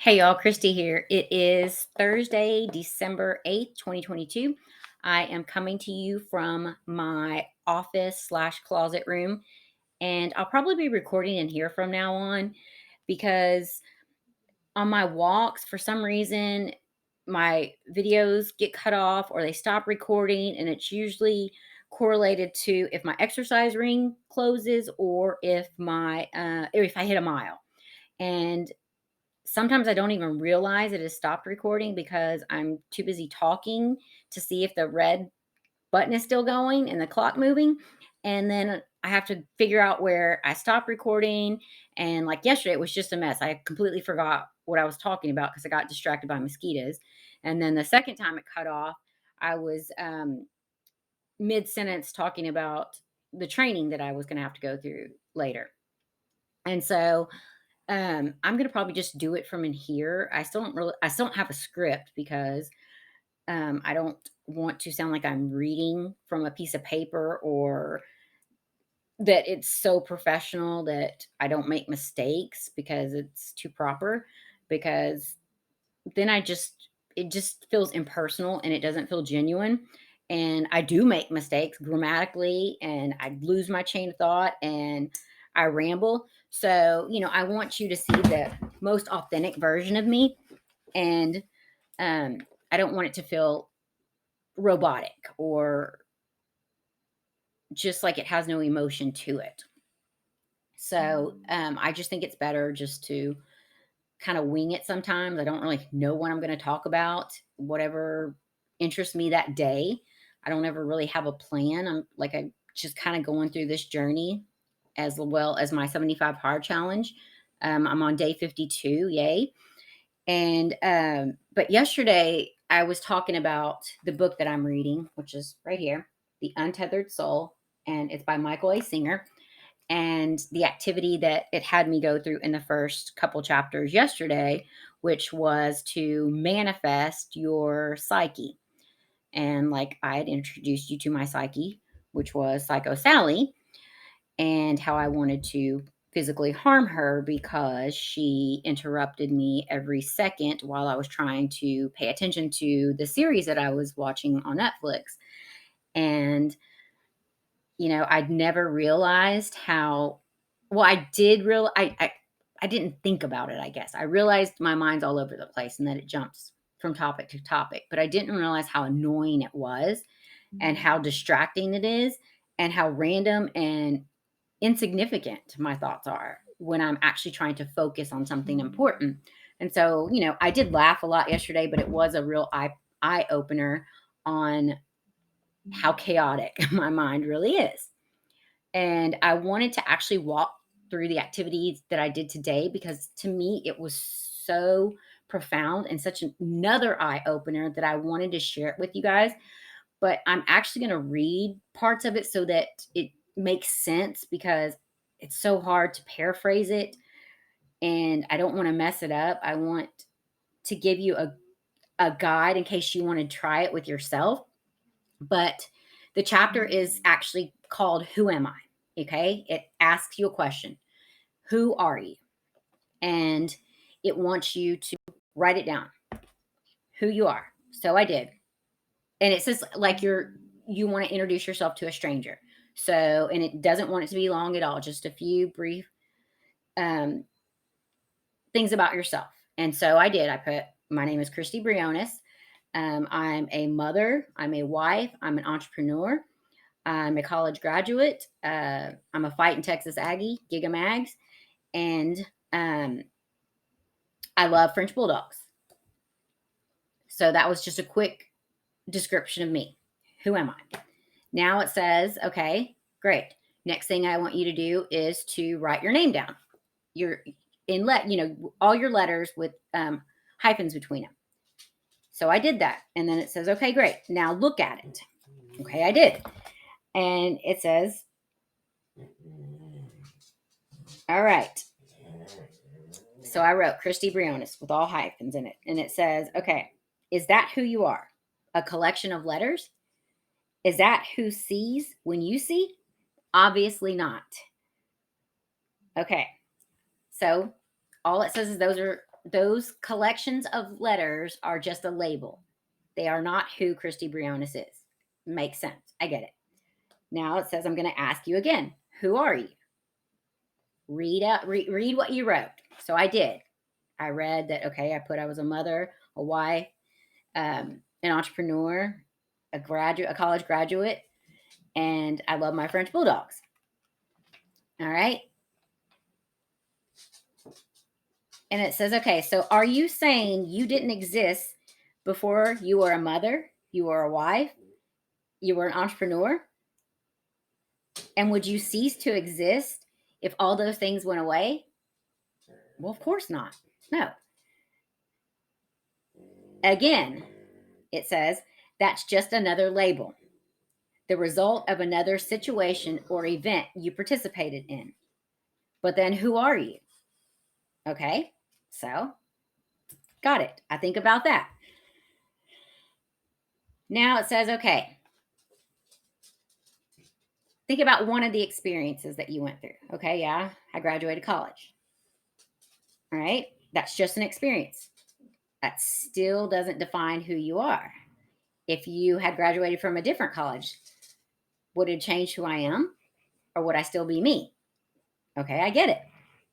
Hey y'all, Christy here. It is Thursday, December 8th, 2022. I am coming to you from my office slash closet room, and I'll probably be recording in here from now on because on my walks, for some reason, my videos get cut off or they stop recording, and it's usually correlated to if my exercise ring closes or if I hit a mile. And sometimes I don't even realize it has stopped recording because I'm too busy talking to see if the red button is still going and the clock moving. And then I have to figure out where I stopped recording. And like yesterday, it was just a mess. I completely forgot what I was talking about because I got distracted by mosquitoes. And then the second time it cut off, I was mid sentence talking about the training that I was going to have to go through later. And so I'm gonna probably just do it from in here. I still don't have a script because I don't want to sound like I'm reading from a piece of paper or that it's so professional that I don't make mistakes because it's too proper. Because then it just feels impersonal and it doesn't feel genuine. And I do make mistakes grammatically and I lose my chain of thought and I ramble. So, I want you to see the most authentic version of me. And um, I don't want it to feel robotic or just like it has no emotion to it. So I just think it's better just to kind of wing it sometimes. I don't really know what I'm going to talk about, whatever interests me that day. I don't ever really have a plan. I'm just kind of going through this journey as well as my 75 hard challenge. I'm on day 52, yay. And but yesterday I was talking about the book that I'm reading, which is right here, The Untethered Soul, and it's by Michael A. Singer, and the activity that it had me go through in the first couple chapters yesterday, which was to manifest your psyche. And like I had introduced you to my psyche, which was Psycho Sally, and how I wanted to physically harm her because she interrupted me every second while I was trying to pay attention to the series that I was watching on Netflix. And I'd never realized how well I did real I didn't think about it, I guess. I realized my mind's all over the place and that it jumps from topic to topic, but I didn't realize how annoying it was and how distracting it is and how random and insignificant my thoughts are when I'm actually trying to focus on something important. And so, I did laugh a lot yesterday, but it was a real eye opener on how chaotic my mind really is. And I wanted to actually walk through the activities that I did today because to me it was so profound and such another eye opener that I wanted to share it with you guys. But I'm actually going to read parts of it so that it makes sense because it's so hard to paraphrase it and I don't want to mess it up. I want to give you a guide in case you want to try it with yourself. But the chapter is actually called Who Am I? Okay. It asks you a question. Who are you? And it wants you to write it down, who you are. So I did. And it says like you want to introduce yourself to a stranger. So, and it doesn't want it to be long at all, just a few brief um, things about yourself. And so I did. I put, my name is Christy Briones. I'm a mother. I'm a wife. I'm an entrepreneur. I'm a college graduate. I'm a Fighting Texas Aggie, Giga Mags, and I love French Bulldogs. So that was just a quick description of me. Who am I? Now it says, okay, great. Next thing I want you to do is to write your name down. Your all your letters with hyphens between them. So I did that. And then it says, okay, great. Now look at it. Okay, I did. And it says, all right. So I wrote Christy Briones with all hyphens in it. And it says, okay, is that who you are? A collection of letters? Is that who sees when you see? Obviously not. Okay. So all it says is those collections of letters are just a label. They are not who Christy Briones is. Makes sense. I get it. Now it says I'm going to ask you again. Who are you? Read what you wrote. So I did. I read that. Okay, I was a mother, a wife, an entrepreneur, a college graduate, and I love my French bulldogs. All right. And it says, okay, so are you saying you didn't exist before you were a mother, you were a wife, you were an entrepreneur? And would you cease to exist if all those things went away? Well, of course not. No. Again, it says that's just another label, the result of another situation or event you participated in. But then who are you? Okay, so got it. I think about that. Now it says, okay, think about one of the experiences that you went through. Okay, yeah, I graduated college. All right, that's just an experience. That still doesn't define who you are. If you had graduated from a different college, would it change who I am, or would I still be me? Okay, I get it.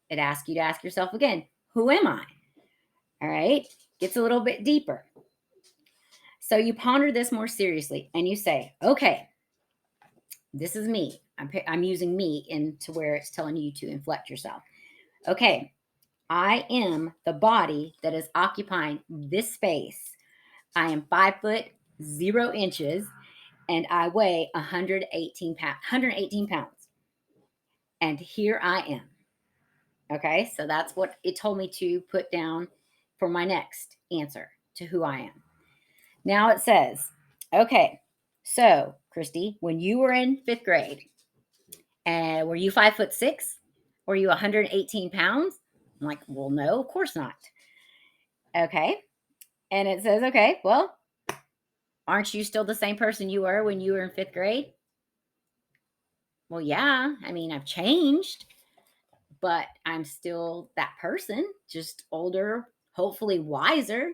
It asks you to ask yourself again, who am I? All right, gets a little bit deeper. So you ponder this more seriously and you say, okay, this is me. I'm using me into where it's telling you to inflect yourself. Okay, I am the body that is occupying this space. I am 5 foot 0 inches and I weigh 118 pounds. And here I am. Okay, so that's what it told me to put down for my next answer to who I am. Now it says, okay, so Christy, when you were in 5th grade, and were you 5'6"? Were you 118 pounds? I'm like, well, no, of course not. Okay. And it says, okay, well, aren't you still the same person you were when you were in 5th grade? Well, yeah. I mean, I've changed, but I'm still that person, just older, hopefully wiser,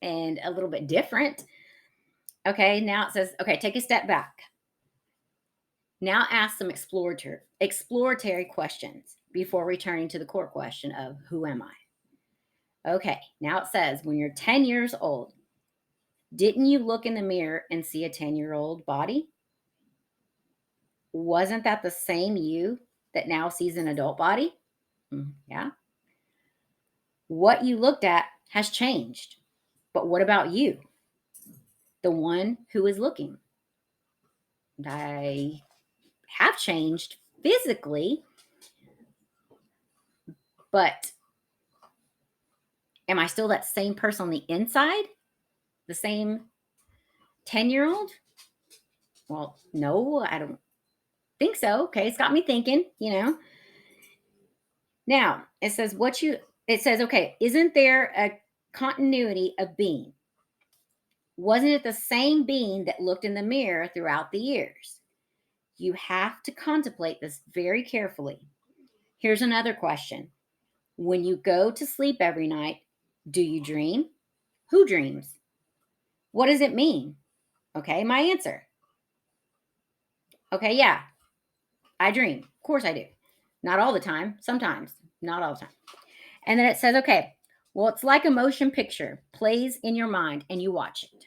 and a little bit different. Okay. Now it says, okay, take a step back. Now ask some exploratory questions before returning to the core question of who am I? Okay, now it says when you're 10 years old, didn't you look in the mirror and see a 10-year-old body? Wasn't that the same you that now sees an adult body? Yeah. What you looked at has changed. But what about you? The one who is looking. I have changed physically, but am I still that same person on the inside? The same 10-year-old? Well, no, I don't think so. Okay, it's got me thinking. Now, it says, okay, isn't there a continuity of being? Wasn't it the same being that looked in the mirror throughout the years? You have to contemplate this very carefully. Here's another question. When you go to sleep every night, do you dream? Who dreams? What does it mean? Okay, my answer. Okay, yeah, I dream. Of course I do. Not all the time, sometimes, not all the time. And then it says, okay, well, it's like a motion picture plays in your mind and you watch it.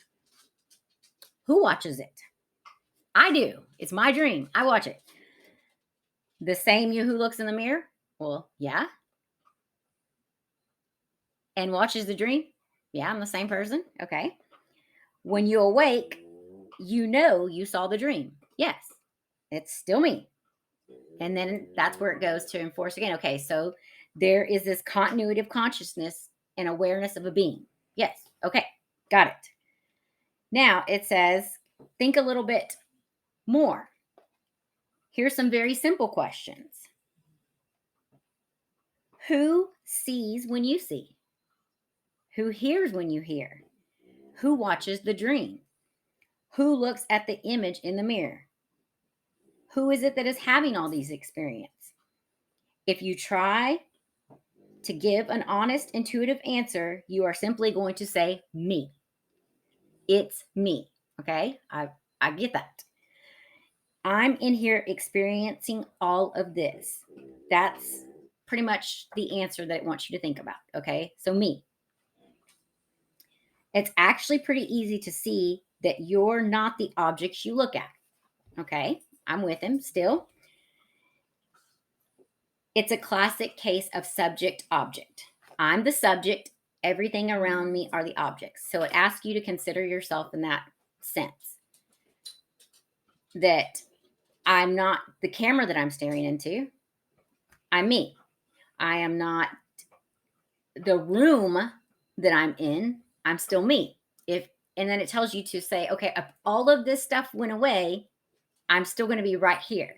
Who watches it? I do. It's my dream. I watch it. The same you who looks in the mirror? Well, yeah. And watches the dream? Yeah, I'm the same person. Okay. When you awake, you know you saw the dream. Yes, it's still me. And then that's where it goes to enforce again. Okay, so there is this continuity of consciousness and awareness of a being. Yes, okay, got it. Now it says, think a little bit more. Here's some very simple questions. Who sees when you see? Who hears when you hear? Who watches the dream? Who looks at the image in the mirror? Who is it that is having all these experiences? If you try to give an honest, intuitive answer, you are simply going to say me. It's me. Okay. I get that. I'm in here experiencing all of this. That's pretty much the answer that it wants you to think about. Okay. So, me. It's actually pretty easy to see that you're not the objects you look at. Okay. I'm with him still. It's a classic case of subject object. I'm the subject. Everything around me are the objects. So it asks you to consider yourself in that sense that I'm not the camera that I'm staring into. I'm me. I am not the room that I'm in. I'm still me. If and then it tells you to say, okay, if all of this stuff went away, I'm still going to be right here.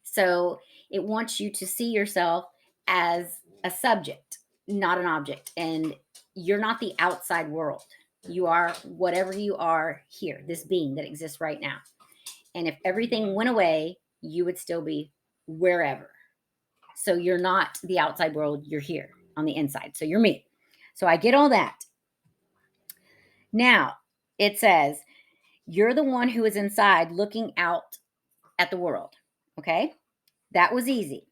So it wants you to see yourself as a subject, not an object. And you're not the outside world. You are whatever you are here, this being that exists right now. And if everything went away, you would still be wherever. So you're not the outside world, you're here on the inside. So you're me. So I get all that. Now it says, you're the one who is inside looking out at the world. Okay. That was easy.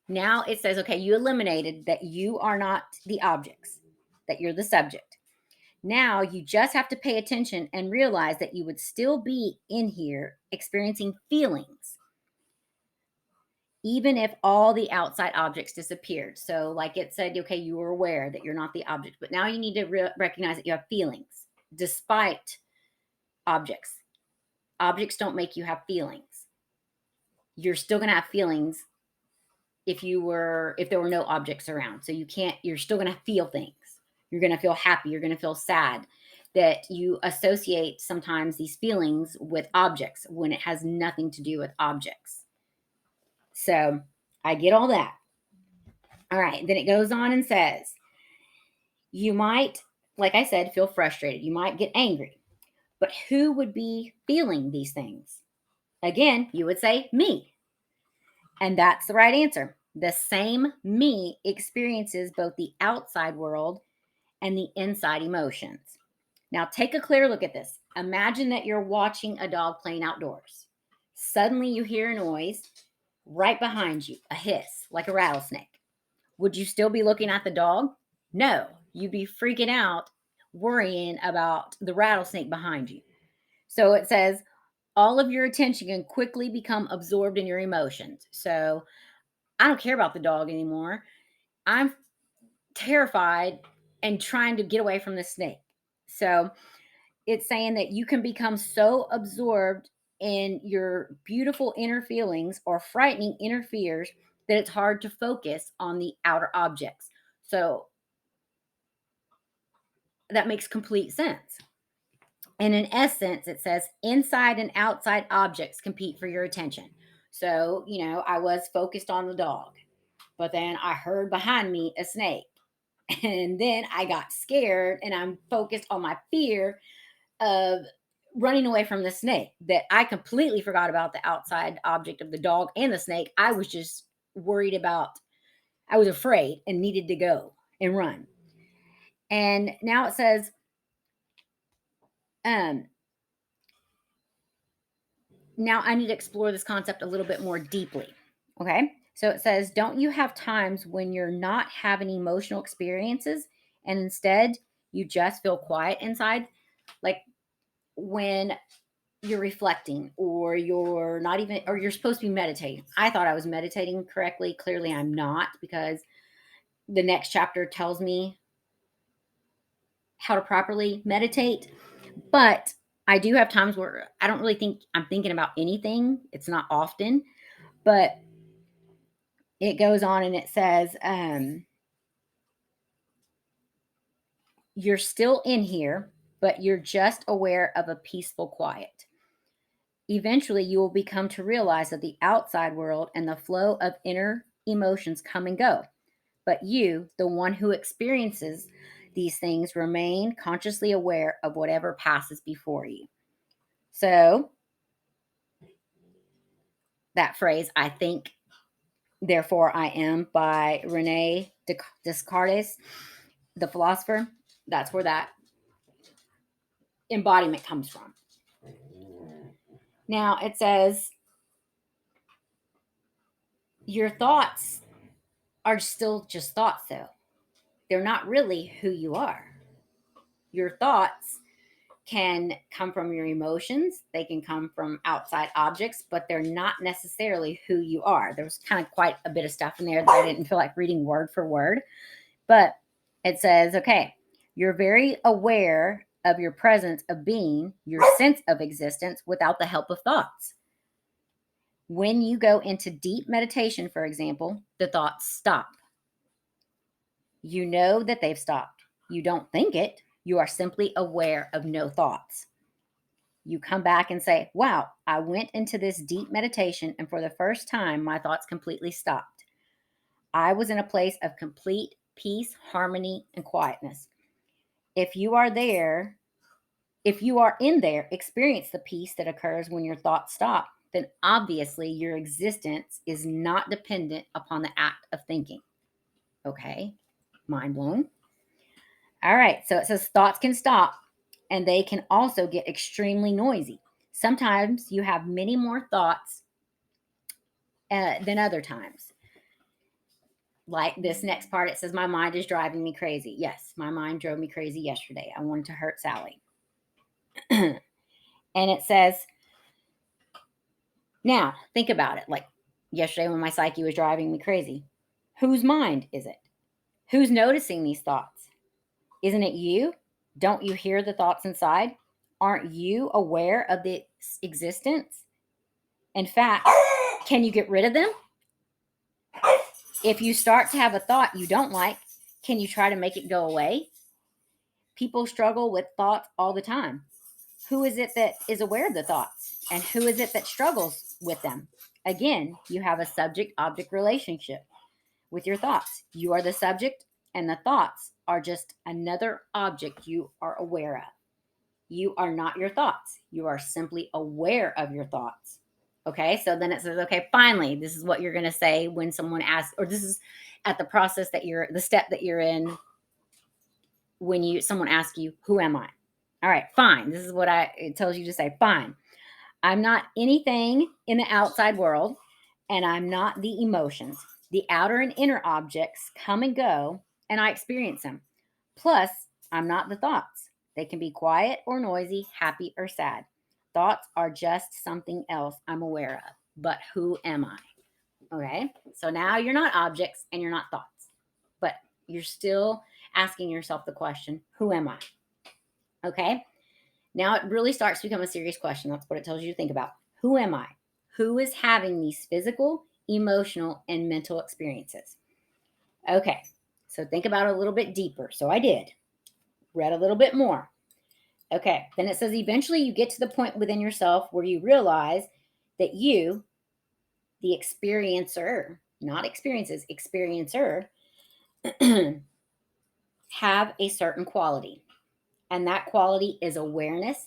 Now it says, okay, you eliminated that you are not the objects, that you're the subject. Now you just have to pay attention and realize that you would still be in here experiencing feelings, even if all the outside objects disappeared. So, like it said, okay, you were aware that you're not the object, but now you need to recognize that you have feelings despite objects. Objects don't make you have feelings. You're still going to have feelings if there were no objects around. So you're still going to feel things. You're going to feel happy, you're going to feel sad. That you associate sometimes these feelings with objects when it has nothing to do with objects. So I get all that. All right, then it goes on and says, you might, like I said, feel frustrated, you might get angry, but who would be feeling these things? Again, you would say me. And that's the right answer. The same me experiences both the outside world and the inside emotions. Now, take a clear look at this. Imagine that you're watching a dog playing outdoors. Suddenly, you hear a noise right behind you, a hiss, like a rattlesnake. Would you still be looking at the dog? No, you'd be freaking out, worrying about the rattlesnake behind you. So it says, all of your attention can quickly become absorbed in your emotions. So I don't care about the dog anymore. I'm terrified and trying to get away from the snake. So it's saying that you can become so absorbed in your beautiful inner feelings or frightening inner fears that it's hard to focus on the outer objects. So that makes complete sense. And in essence, it says inside and outside objects compete for your attention. So, I was focused on the dog, but then I heard behind me a snake. And then I got scared and I'm focused on my fear of running away from the snake, that I completely forgot about the outside object of the dog and the snake. I was just I was afraid and needed to go and run. And now it says, um, now I need to explore this concept a little bit more deeply. Okay. So it says, don't you have times when you're not having emotional experiences and instead you just feel quiet inside? Like when you're reflecting or you're not even, or you're supposed to be meditating. I thought I was meditating correctly. Clearly I'm not, because the next chapter tells me how to properly meditate. But I do have times where I don't really think I'm thinking about anything. It's not often, but it goes on and it says, you're still in here, but you're just aware of a peaceful quiet. Eventually, you will become to realize that the outside world and the flow of inner emotions come and go. But you, the one who experiences these things, remain consciously aware of whatever passes before you. So, that phrase, I think, Therefore I Am by Rene Descartes, the philosopher. That's where that embodiment comes from. Now it says, your thoughts are still just thoughts, though. They're not really who you are. Your thoughts can come from your emotions, they can come from outside objects, but they're not necessarily who you are. There was kind of quite a bit of stuff in there that I didn't feel like reading word for word, but it says, okay, you're very aware of your presence of being, your sense of existence without the help of thoughts. When you go into deep meditation, for example, the thoughts stop. You know that they've stopped. You don't think it. You are simply aware of no thoughts. You come back and say, wow, I went into this deep meditation, and for the first time, my thoughts completely stopped. I was in a place of complete peace, harmony, and quietness. If you are in there, experience the peace that occurs when your thoughts stop, then obviously your existence is not dependent upon the act of thinking. Okay, mind blown. All right, so it says thoughts can stop, and they can also get extremely noisy. Sometimes you have many more thoughts than other times. Like this next part, it says, my mind is driving me crazy. Yes, my mind drove me crazy yesterday. I wanted to hurt Sally. And it says, now think about it. Like yesterday when my psyche was driving me crazy, whose mind is it? Who's noticing these thoughts? Isn't it you? Don't you hear the thoughts inside? Aren't you aware of the existence? In fact, can you get rid of them? If you start to have a thought you don't like, can you try to make it go away? People struggle with thoughts all the time. Who is it that is aware of the thoughts? And who is it that struggles with them? Again, you have a subject object relationship with your thoughts. You are the subject, and the thoughts are just another object you are aware of. You are not your thoughts. You are simply aware of your thoughts. Okay, so then it says, okay, finally, this is what you're going to say when someone asks, or this is at the process that the step that you're in when someone asks you, who am I? All right, fine. This is what it tells you to say, fine. I'm not anything in the outside world, and I'm not the emotions. The outer and inner objects come and go, and I experience them. Plus, I'm not the thoughts. They can be quiet or noisy, happy or sad. Thoughts are just something else I'm aware of. But who am I? Okay, so now you're not objects and you're not thoughts, but you're still asking yourself the question, who am I? Okay, now it really starts to become a serious question. That's what it tells you to think about. Who am I? Who is having these physical, emotional, and mental experiences? Okay, so think about it a little bit deeper. So I did. Read a little bit more. Okay, then it says eventually you get to the point within yourself where you realize that you, the experiencer, not experiences, experiencer, have a certain quality. And that quality is awareness,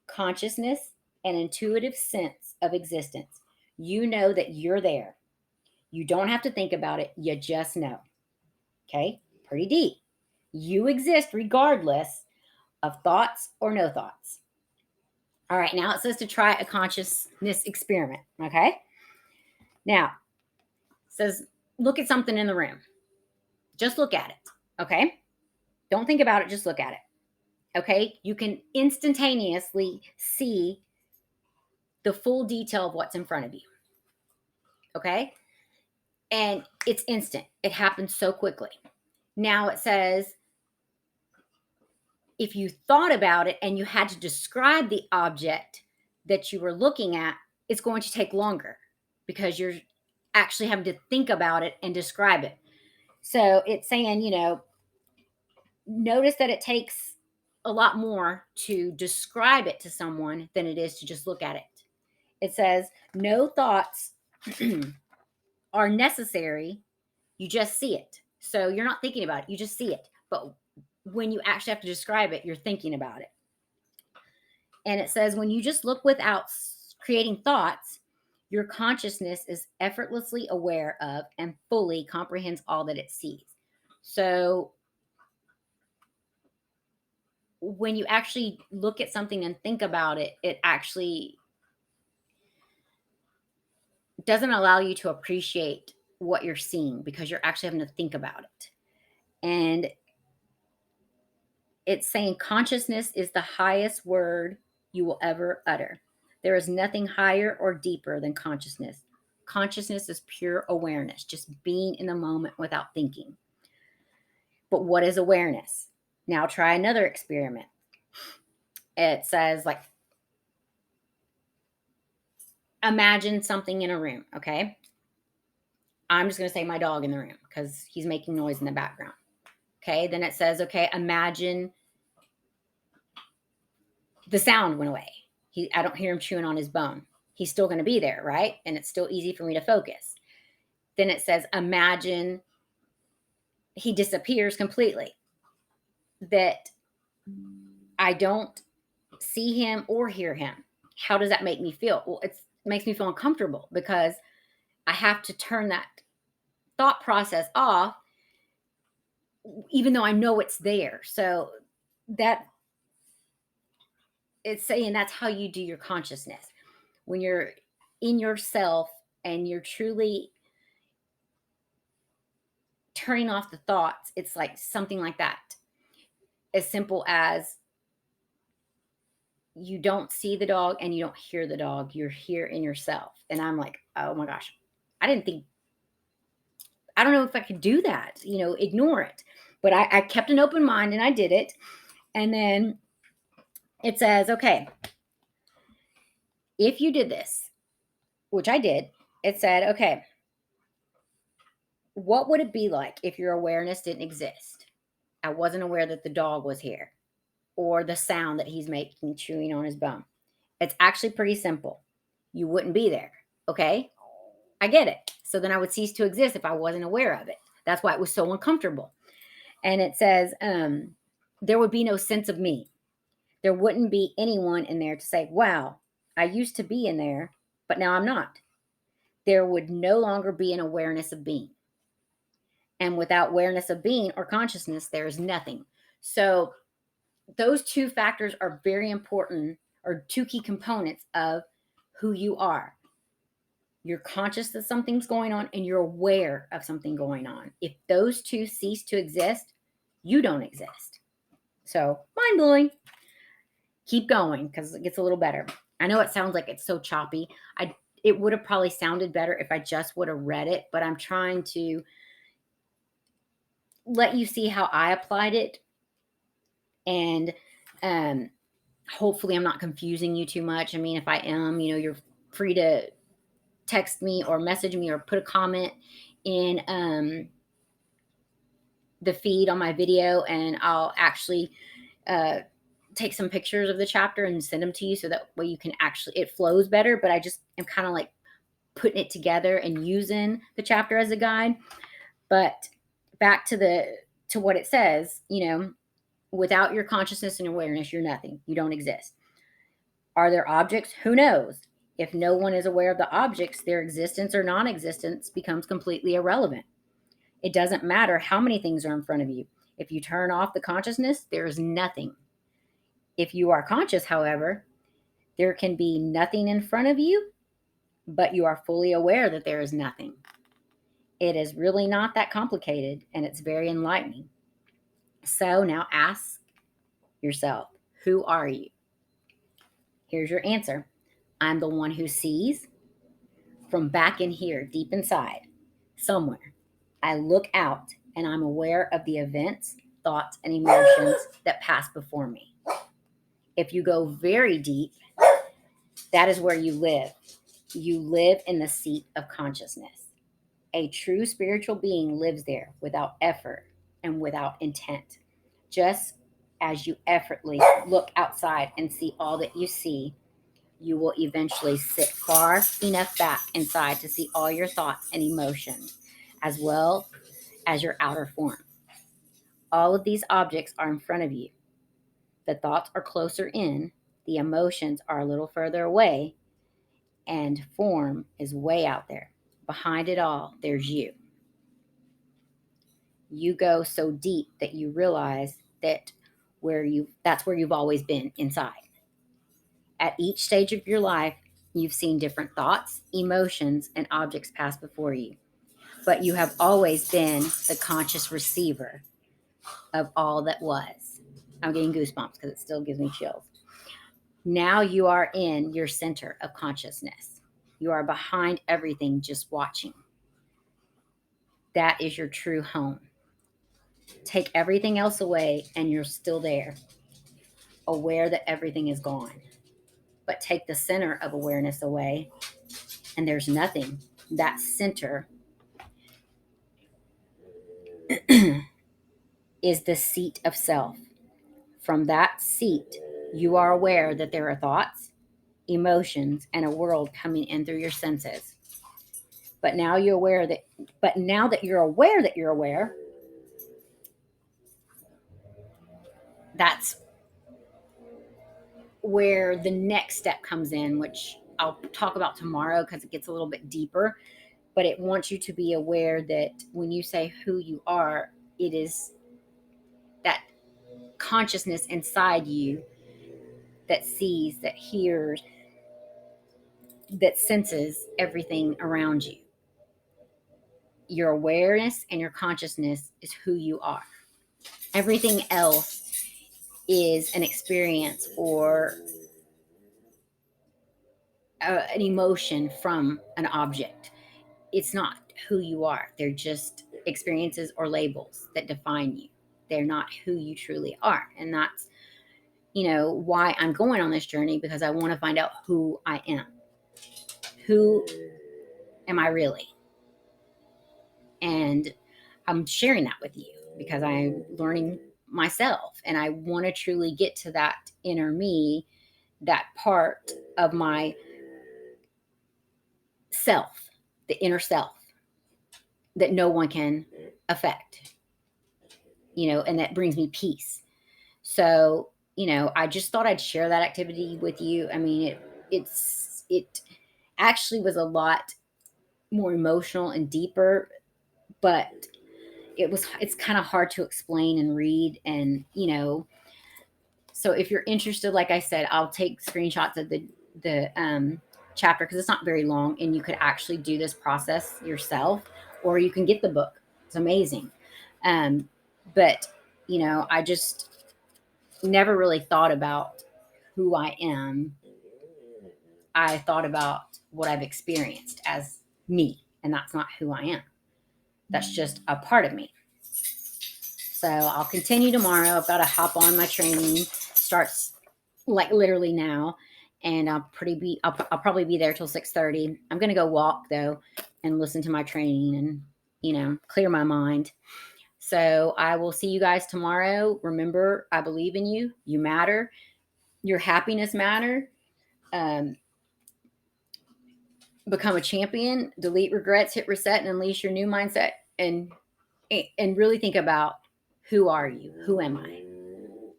consciousness, and intuitive sense of existence. You know that you're there. You don't have to think about it, you just know. Okay, pretty deep. You exist regardless of thoughts or no thoughts. All right, now it says to try a consciousness experiment. Okay, now it says look at something in the room. Just look at it. Okay, don't think about it, just look at it. Okay, you can instantaneously see the full detail of what's in front of you. Okay, and it's instant, it happens so quickly. Now it says if you thought about it and you had to describe the object that you were looking at, it's going to take longer because you're actually having to think about it and describe it. So it's saying, notice that it takes a lot more to describe it to someone than it is to just look at it. It says, no thoughts are necessary. You just see it. So you're not thinking about it, you just see it. But when you actually have to describe it, you're thinking about it. And it says, when you just look without creating thoughts, Your consciousness is effortlessly aware of and fully comprehends all that it sees. So when you actually look at something and think about it, it actually doesn't allow you to appreciate what you're seeing because you're actually having to think about it. And it's saying consciousness is the highest word you will ever utter. There is nothing higher or deeper than consciousness. Consciousness is pure awareness, just being in the moment without thinking. But what is awareness? Now try another experiment. It says, like, imagine something in a room, okay? I'm just going to say my dog in the room because he's making noise in the background. Okay, then it says, okay, imagine the sound went away. I don't hear him chewing on his bone. He's still going to be there, right? And it's still easy for me to focus. Then it says, imagine he disappears completely. That I don't see him or hear him. How does that make me feel? Well, it makes me feel uncomfortable because I have to turn that thought process off, even though I know it's there. So that it's saying that's how you do your consciousness. When you're in yourself and you're truly turning off the thoughts, it's like something like that. As simple as you don't see the dog and you don't hear the dog, you're here in yourself. And I'm like, oh my gosh, I didn't think, I don't know if I could do that, ignore it. But I kept an open mind and I did it. And then it says, okay, if you did this, which I did, it said, okay, what would it be like if your awareness didn't exist? I wasn't aware that the dog was here or the sound that he's making chewing on his bone. It's actually pretty simple. You wouldn't be there. Okay. I get it. So then I would cease to exist if I wasn't aware of it. That's why it was so uncomfortable. And it says, there would be no sense of me. There wouldn't be anyone in there to say, wow, I used to be in there, but now I'm not. There would no longer be an awareness of being. And without awareness of being or consciousness, there is nothing. So those two factors are very important, or two key components of who you are. You're conscious that something's going on and you're aware of something going on. If those two cease to exist, you don't exist. So mind blowing. Keep going because it gets a little better. I know it sounds like it's so choppy. It would have probably sounded better if I just would have read it, but I'm trying to let you see how I applied it. And hopefully I'm not confusing you too much. I mean, if I am, you're free to text me or message me or put a comment in the feed on my video, and I'll actually take some pictures of the chapter and send them to you so that way you can actually, it flows better. But I just am kind of like putting it together and using the chapter as a guide. But back to what it says, without your consciousness and awareness, you're nothing. You don't exist. Are there objects? Who knows? If no one is aware of the objects, their existence or non-existence becomes completely irrelevant. It doesn't matter how many things are in front of you. If you turn off the consciousness, there is nothing. If you are conscious, however, there can be nothing in front of you, but you are fully aware that there is nothing. It is really not that complicated, and it's very enlightening. So now ask yourself, who are you? Here's your answer. I'm the one who sees from back in here, deep inside, somewhere. I look out and I'm aware of the events, thoughts, and emotions that pass before me. If you go very deep, that is where you live. You live in the seat of consciousness. A true spiritual being lives there without effort and without intent. Just as you effortlessly look outside and see all that you see, you will eventually sit far enough back inside to see all your thoughts and emotions, as well as your outer form. All of these objects are in front of you. The thoughts are closer in, the emotions are a little further away, and form is way out there. Behind it all, there's you. You go so deep that you realize that that's where you've always been inside. At each stage of your life, you've seen different thoughts, emotions, and objects pass before you, but you have always been the conscious receiver of all that was. I'm getting goosebumps because it still gives me chills. Now you are in your center of consciousness. You are behind everything, just watching. That is your true home. Take everything else away, and you're still there, aware that everything is gone. But take the center of awareness away, and there's nothing. That center is the seat of self. From that seat, you are aware that there are thoughts, emotions, and a world coming in through your senses. But now you're aware that but now that you're aware that you're aware, that's where the next step comes in, which I'll talk about tomorrow because it gets a little bit deeper. But it wants you to be aware that when you say who you are, it is that consciousness inside you that sees, that hears, that senses everything around you. Your awareness and your consciousness is who you are. Everything else is an experience or an emotion from an object. It's not who you are. They're just experiences or labels that define you. They're not who you truly are. And that's, why I'm going on this journey, because I want to find out who I am. Who am I really? And I'm sharing that with you because I'm learning myself, and I want to truly get to that inner me, that part of my self, the inner self that no one can affect, and that brings me peace. So, I just thought I'd share that activity with you. I mean, it actually was a lot more emotional and deeper, but it's kind of hard to explain and read, and so if you're interested, like I said, I'll take screenshots of the chapter because it's not very long, and you could actually do this process yourself, or you can get the book. It's amazing. um, but I just never really thought about who I am. I thought about what I've experienced as me, and that's not who I am. That's just a part of me. So I'll continue tomorrow. I've got to hop on my training. Starts like literally now, and I'll probably be there till 6:30. I'm gonna go walk though and listen to my training and clear my mind. So I will see you guys tomorrow. Remember, I believe in you. You matter. Your happiness matter. Um, Become a champion. Delete regrets. Hit reset and unleash your new mindset. And really think about, who are you? Who am I?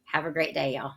Have a great day, y'all.